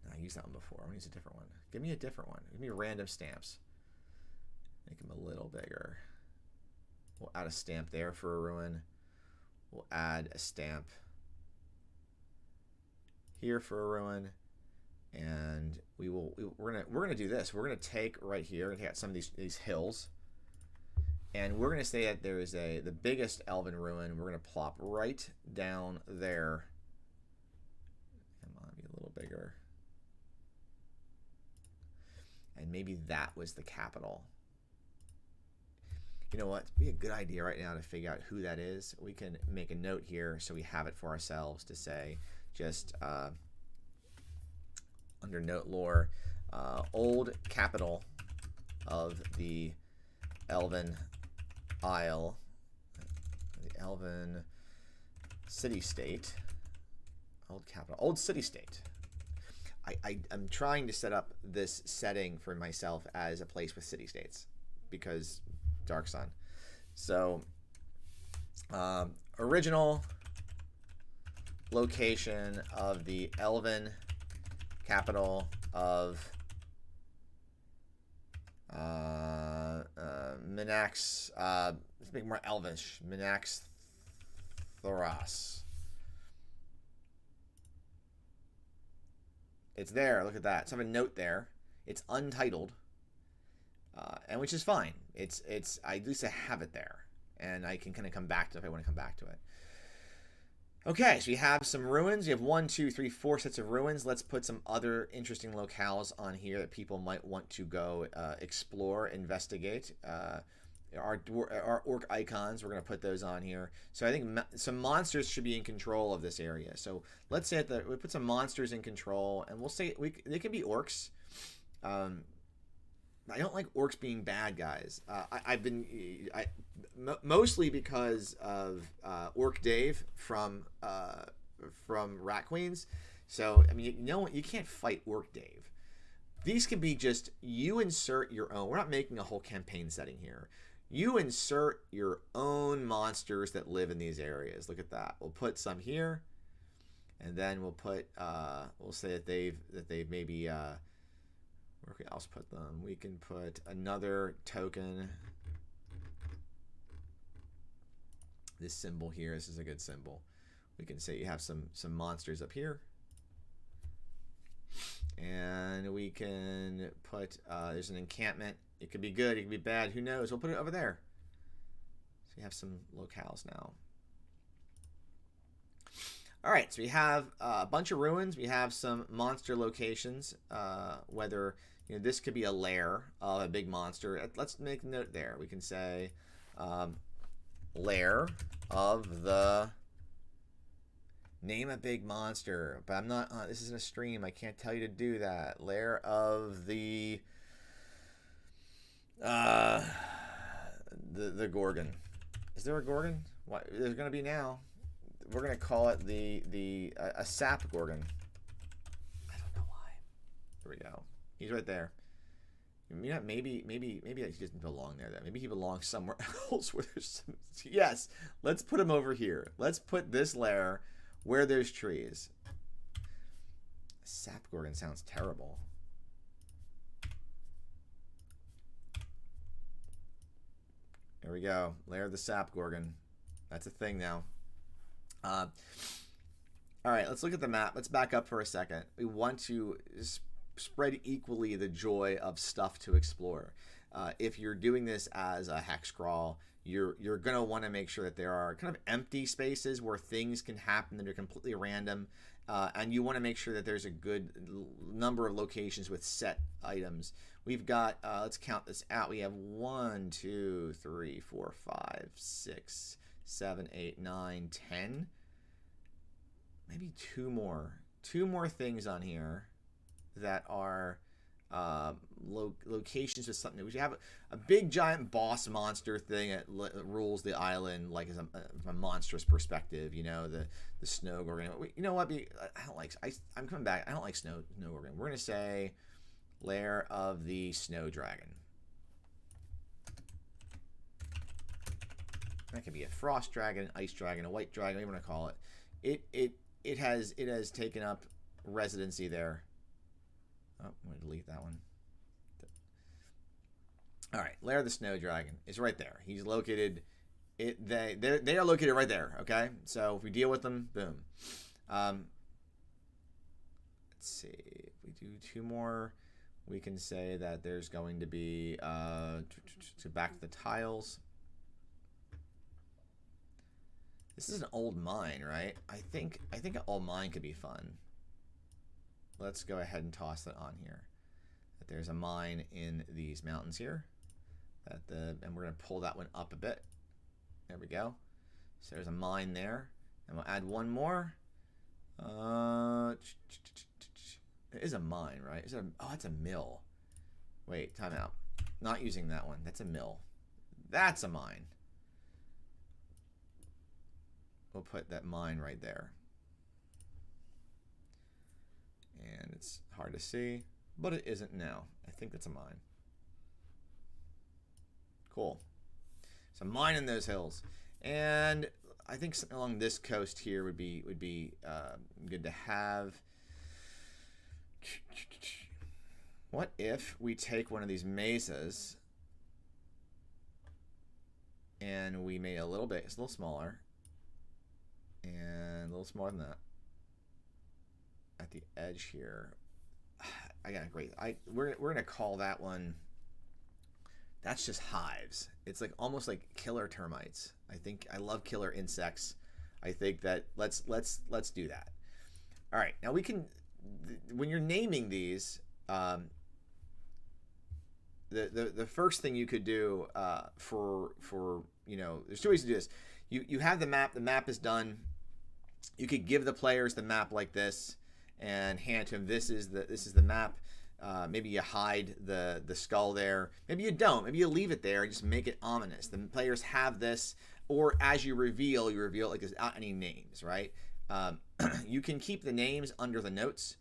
No, I used that one before. I'm going to use a different one. Give me a different one. Give me random stamps. Make them a little bigger. We'll add a stamp there for a ruin. We'll add a stamp here for a ruin. And we're gonna do this. We're gonna take right here and take out some of these hills, and we're gonna say that there is the biggest elven ruin. We're gonna plop right down there. Come on, be a little bigger. And maybe that was the capital. You know what? It'd be a good idea right now to figure out who that is. We can make a note here so we have it for ourselves to say just. Under note lore, old capital of the Elven Isle, the Elven city-state, old capital, old city-state. I'm trying to set up this setting for myself as a place with city-states because Dark Sun. So, original location of the Elven capital of Minax. Let's make it more elvish. Minax Thoros. It's there. Look at that. So I have a note there. It's untitled, and which is fine. It's at least I have it there, and I can kind of come back to it if I want to come back to it. Okay, so you have some ruins. You have 1, 2, 3, 4 sets of ruins. Let's put some other interesting locales on here that people might want to go explore, investigate. Our orc icons, we're going to put those on here. So I think some monsters should be in control of this area. So let's say we put some monsters in control, and we'll say they can be orcs. I don't like orcs being bad guys. Mostly because of Orc Dave from Rat Queens. So I mean, you can't fight Orc Dave. These can be just you insert your own. We're not making a whole campaign setting here. You insert your own monsters that live in these areas. Look at that. We'll put some here, and then we'll put we'll say that they've maybe where can else put them? We can put another token. This symbol here, this is a good symbol. We can say you have some monsters up here. And we can put, there's an encampment. It could be good, it could be bad, who knows? We'll put it over there. So you have some locales now. All right, so we have a bunch of ruins. We have some monster locations, whether this could be a lair of a big monster. Let's make a note there. We can say lair of the name a big monster, but I'm not. This isn't a stream. I can't tell you to do that. Lair of the Gorgon. Is there a Gorgon? What there's gonna be now? We're gonna call it a sap Gorgon. I don't know why. There we go. He's right there. Maybe he doesn't belong there. Then maybe he belongs somewhere else where there's some. Yes, let's put him over here. Let's put this lair where there's trees. Sap Gorgon sounds terrible. There we go. Lair of the sap Gorgon. That's a thing now. All right, let's look at the map. Let's back up for a second. We want to spread equally the joy of stuff to explore. If you're doing this as a hex crawl, you're gonna want to make sure that there are kind of empty spaces where things can happen that are completely random, and you want to make sure that there's a good number of locations with set items. We've got let's count this out. We have 1, 2, 3, 4, 5, 6, 7, 8, 9, 10. Maybe two more things on here that are locations with something. We should have a big giant boss monster thing that rules the island, like as a monstrous perspective. You know, the snow gorgon. You know what? I'm coming back. I don't like snow gorgon. We're gonna say lair of the snow dragon. That could be a frost dragon, an ice dragon, a white dragon, whatever you want to call it. It has taken up residency there. Oh, I'm going to delete that one. All right, Lair of the Snow Dragon is right there. He's located. They are located right there. Okay, so if we deal with them, boom. Let's see. If we do two more, we can say that there's going to be to back to the tiles. This is an old mine, right? I think an old mine could be fun. Let's go ahead and toss that on here. That there's a mine in these mountains here. And we're gonna pull that one up a bit. There we go. So there's a mine there, and we'll add one more. It is a mine, right? Oh, that's a mill. Wait, time out. Not using that one. That's a mill. That's a mine. We'll put that mine right there. And it's hard to see, but it isn't now. I think that's a mine. Cool. So mine in those hills. And I think something along this coast here would be good to have. What if we take one of these mesas and we made it a little bit, it's a little smaller, and a little smaller than that at the edge here. I got a great. We're gonna call that one. That's just hives. It's like almost like killer termites. I love killer insects. I think that let's do that. All right, now we can. When you're naming these, the first thing you could do for there's two ways to do this. You have the map. The map is done. You could give the players the map like this and hand it to them. This is the map. Maybe you hide the skull there. Maybe you don't. Maybe you leave it there and just make it ominous. The players have this, or as you reveal it like there's not any names, right? You can keep the names under the notes.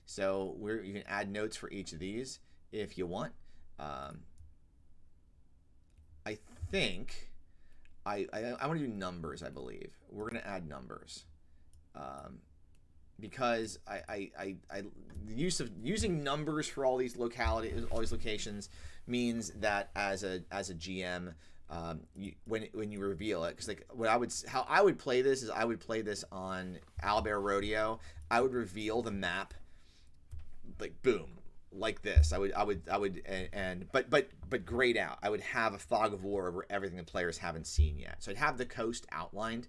So you can add notes for each of these if you want. I think I want to do numbers. I believe we're going to add numbers. Because the use of using numbers for all these localities, all these locations, means that as a GM, when you reveal it, because like how I would play this is I would play this on Owlbear Rodeo. I would reveal the map, like boom, like this. But grayed out. I would have a fog of war over everything the players haven't seen yet. So I'd have the coast outlined,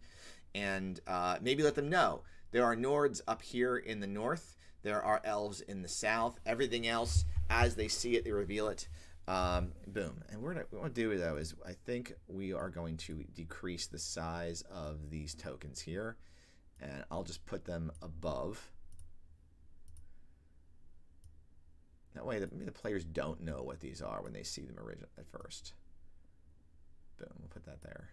and maybe let them know. There are Nords up here in the north. There are elves in the south. Everything else, as they see it, they reveal it. Boom. And what we're going to do, though, is I think we are going to decrease the size of these tokens here. And I'll just put them above. That way, maybe the players don't know what these are when they see them at first. Boom. We'll put that there.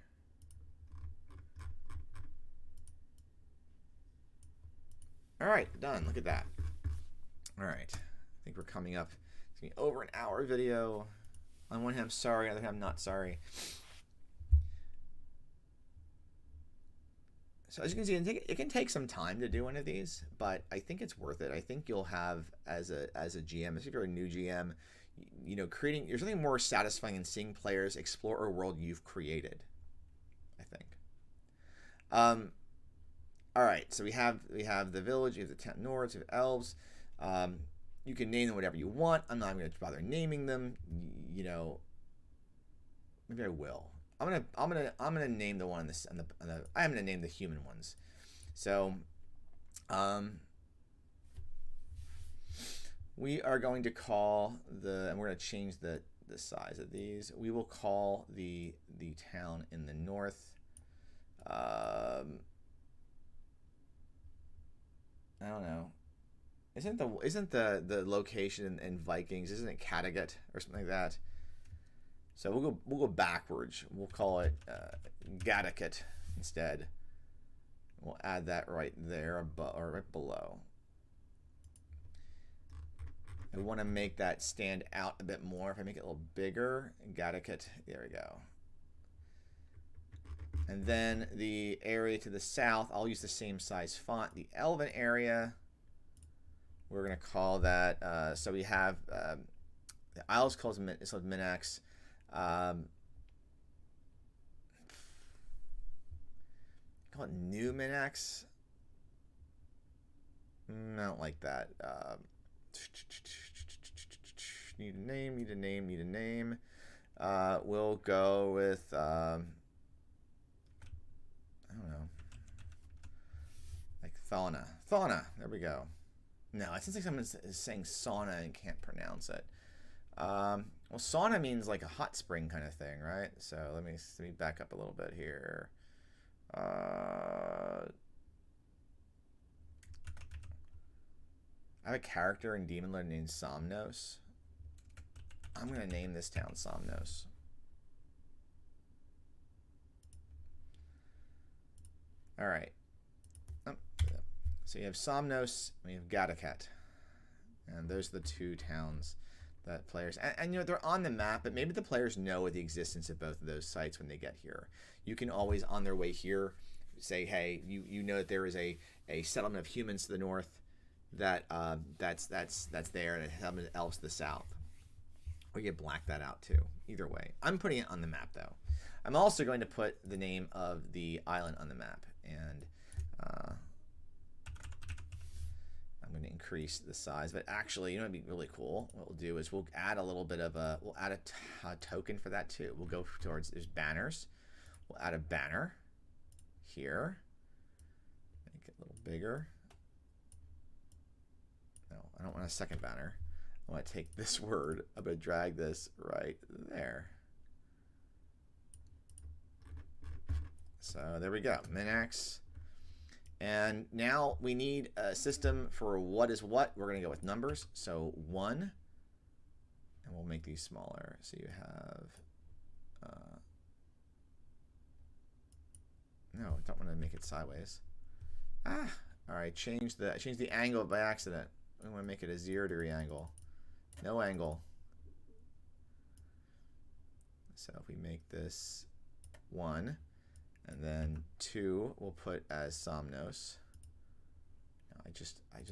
All right, done. Look at that. All right. I think we're coming up. It's going to be over an hour video. On one hand, I'm sorry. On the other hand, I'm not sorry. So as you can see, it can take some time to do one of these, but I think it's worth it. I think you'll have, as a GM, especially if you're a new GM, there's something more satisfying in seeing players explore a world you've created, I think. All right, so we have the village, you have the 10 Nords, you have elves. You can name them whatever you want. I'm not going to bother naming them. Maybe I will. I'm gonna name the one I'm gonna name the human ones. So, we are going to call and we're going to change the size of these. We will call the town in the north. I don't know. Isn't the location in Vikings, isn't it Kattegat or something like that? So we'll go backwards. We'll call it Gatticut instead. We'll add that right there or right below. I want to make that stand out a bit more. If I make it a little bigger, Gatticut, there we go. And then the area to the south, I'll use the same size font. The Elven area, we're going to call that, so we have, the Isles calls Minax. Call it New Minax. I don't like that. Need a name. We'll go with, I don't know, like Fauna. There we go. No, it sounds like someone is saying sauna and can't pronounce it. Well, sauna means like a hot spring kind of thing, right? So let me back up a little bit here. I have a character in Demon Lord named Somnos. I'm going to name this town Somnos. All right. So you have Somnos, and you have Gatticut. And those are the two towns that players... And you know, they're on the map, but maybe the players know of the existence of both of those sites when they get here. You can always, on their way here, say, hey, you know that there is a settlement of humans to the north that's there, and a settlement of elves to the south. Or you can black that out too. Either way. I'm putting it on the map, though. I'm also going to put the name of the island on the map. And I'm going to increase the size. But actually, you know what would be really cool? What we'll do is we'll add a little bit of a token for that too. We'll go towards, there's banners. We'll add a banner here. Make it a little bigger. No, I don't want a second banner. I want to take this word. I'm going to drag this right there. So there we go. Minax. And now we need a system for what is what. We're going to go with numbers. So 1. And we'll make these smaller. So you have... no, I don't want to make it sideways. All right, change the angle by accident. We want to make it a 0-degree angle. No angle. So if we make this 1, and then 2 we'll put as Somnos. No, this is 1.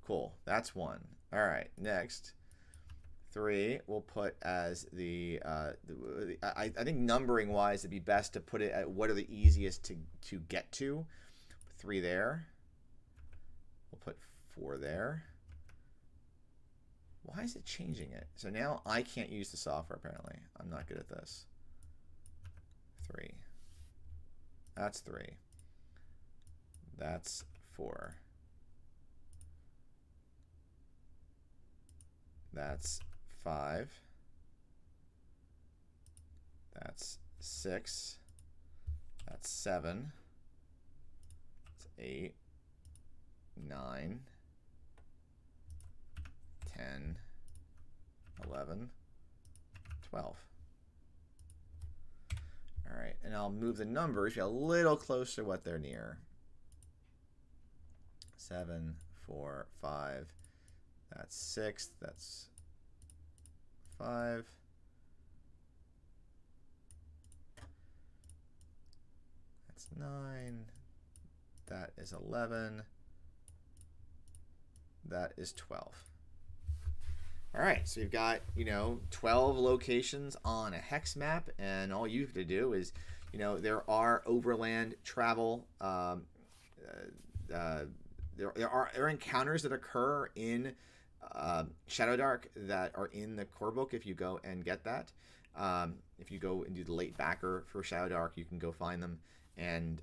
Cool, that's 1. All right, next. 3 we'll put as the I think numbering wise it'd be best to put it at what are the easiest to get to. 3 there. We'll put 4 there. Why is it changing it? So now I can't use the software apparently. I'm not good at this. 3. That's 3. That's 4. That's 5. That's 6. That's 7. That's 8. 9. 10. 11. 12. All right, and I'll move the numbers a little closer to what they're near. 7, 4, 5. That's 6. That's 5. That's 9. That is 11. That is 12. All right, so you've got, 12 locations on a hex map, and all you have to do is, there are overland travel. There are encounters that occur in Shadowdark that are in the core book. If you go and get that, if you go and do the late backer for Shadowdark, you can go find them, and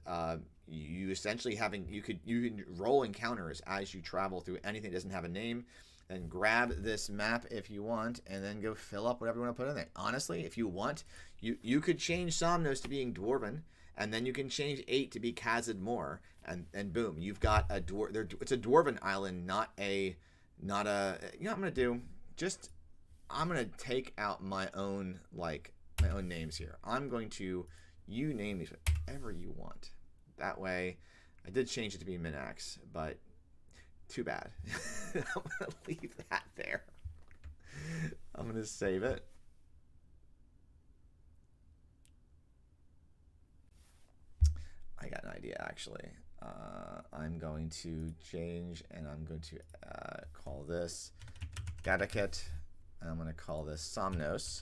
you essentially you can roll encounters as you travel through anything that doesn't have a name. Then grab this map if you want, and then go fill up whatever you want to put in there. Honestly, if you want, you could change Somnos to being Dwarven, and then you can change 8 to be Khazad Mor, and boom, you've got a it's a Dwarven island, not a. You know what I'm gonna do? I'm gonna take out my own names here. I'm going to name these whatever you want. That way, I did change it to be Minax, but too bad. I'm gonna leave that there. I'm gonna save it. I got an idea actually. I'm going to change, and I'm going to call this Gadakit, and I'm going to call this Somnos.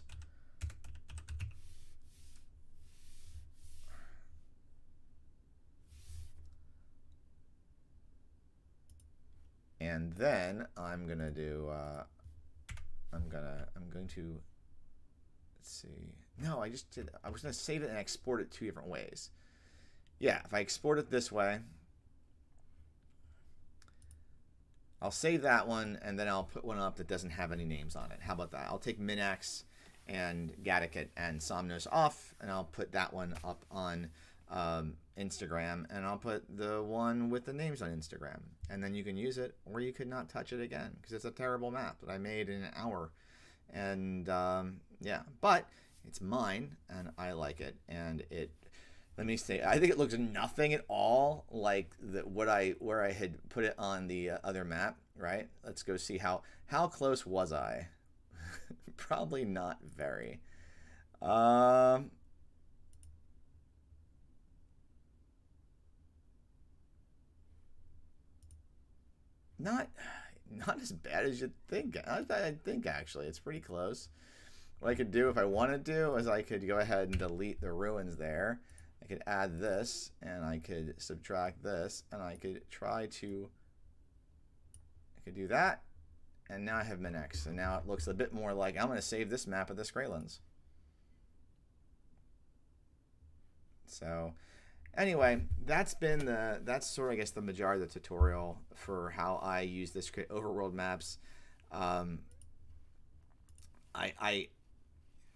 And then I'm going to do I'm going to, let's see. No, I was going to save it and export it 2 different ways. Yeah, if I export it this way, I'll save that one, and then I'll put one up that doesn't have any names on it. How about that? I'll take Minax and Gadakit and Somnos off, and I'll put that one up on Instagram, and I'll put the one with the names on Instagram. And then you can use it, or you could not touch it again, because it's a terrible map that I made in an hour. And yeah, but it's mine, and I like it, and let me say, I think it looks nothing at all like where I had put it on the other map, right? Let's go see how close was I? Probably not very. Not as bad as you'd think. I think actually it's pretty close. What I could do if I wanted to is I could go ahead and delete the ruins there. I could add this, and I could subtract this, and I could do that, and now I have Minax, and now it looks a bit more like I'm going to save this map of the Skraylands. So, anyway, that's sort of, I guess, the majority of the tutorial for how I use this to create overworld maps.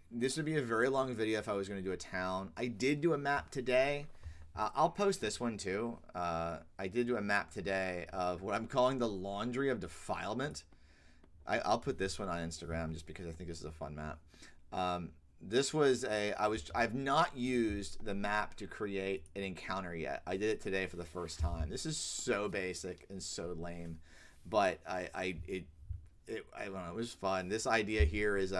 This would be a very long video if I was going to do a town. I did do a map today. I'll post this one too. I did do a map today of what I'm calling the Laundry of Defilement. I'll put this one on Instagram just because I think this is a fun map. This was I've not used the map to create an encounter yet. I did it today for the first time. This is so basic and so lame, but I don't know, it was fun. This idea here is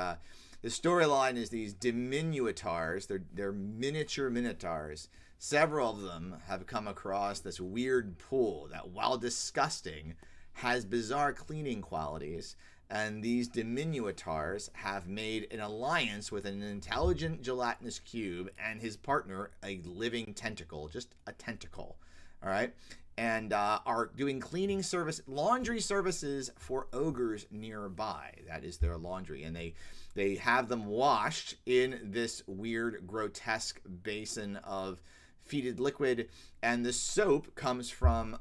the storyline is these diminuitars. They're miniature minotaurs. Several of them have come across this weird pool that, while disgusting, has bizarre cleaning qualities. And these diminuitars have made an alliance with an intelligent gelatinous cube and his partner, a living tentacle, just a tentacle. All right. And are doing laundry services for ogres nearby. That is their laundry. And they have them washed in this weird, grotesque basin of fetid liquid. And the soap comes from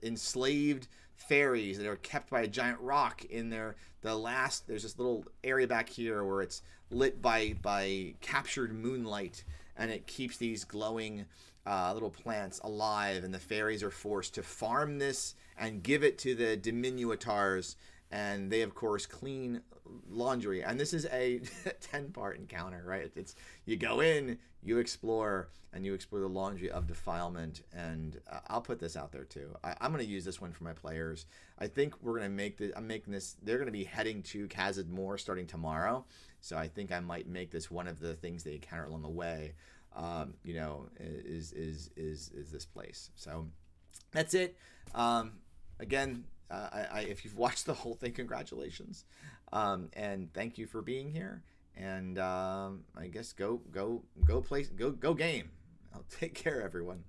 enslaved fairies that are kept by a giant rock in there's this little area back here where it's lit by captured moonlight, and it keeps these glowing little plants alive, and the fairies are forced to farm this and give it to the diminuitars, and they of course clean laundry. And this is a 10-part encounter, right? It's you go in, you explore, and you explore the laundry of defilement. And I'll put this out there too. I'm going to use this one for my players. I think we're going to I'm making this, they're going to be heading to Khazad Mor starting tomorrow, so I think I might make this one of the things they encounter along the way. Is this place. So that's it. Again, if you've watched the whole thing, congratulations, and thank you for being here. And I guess go game. I'll take care, everyone.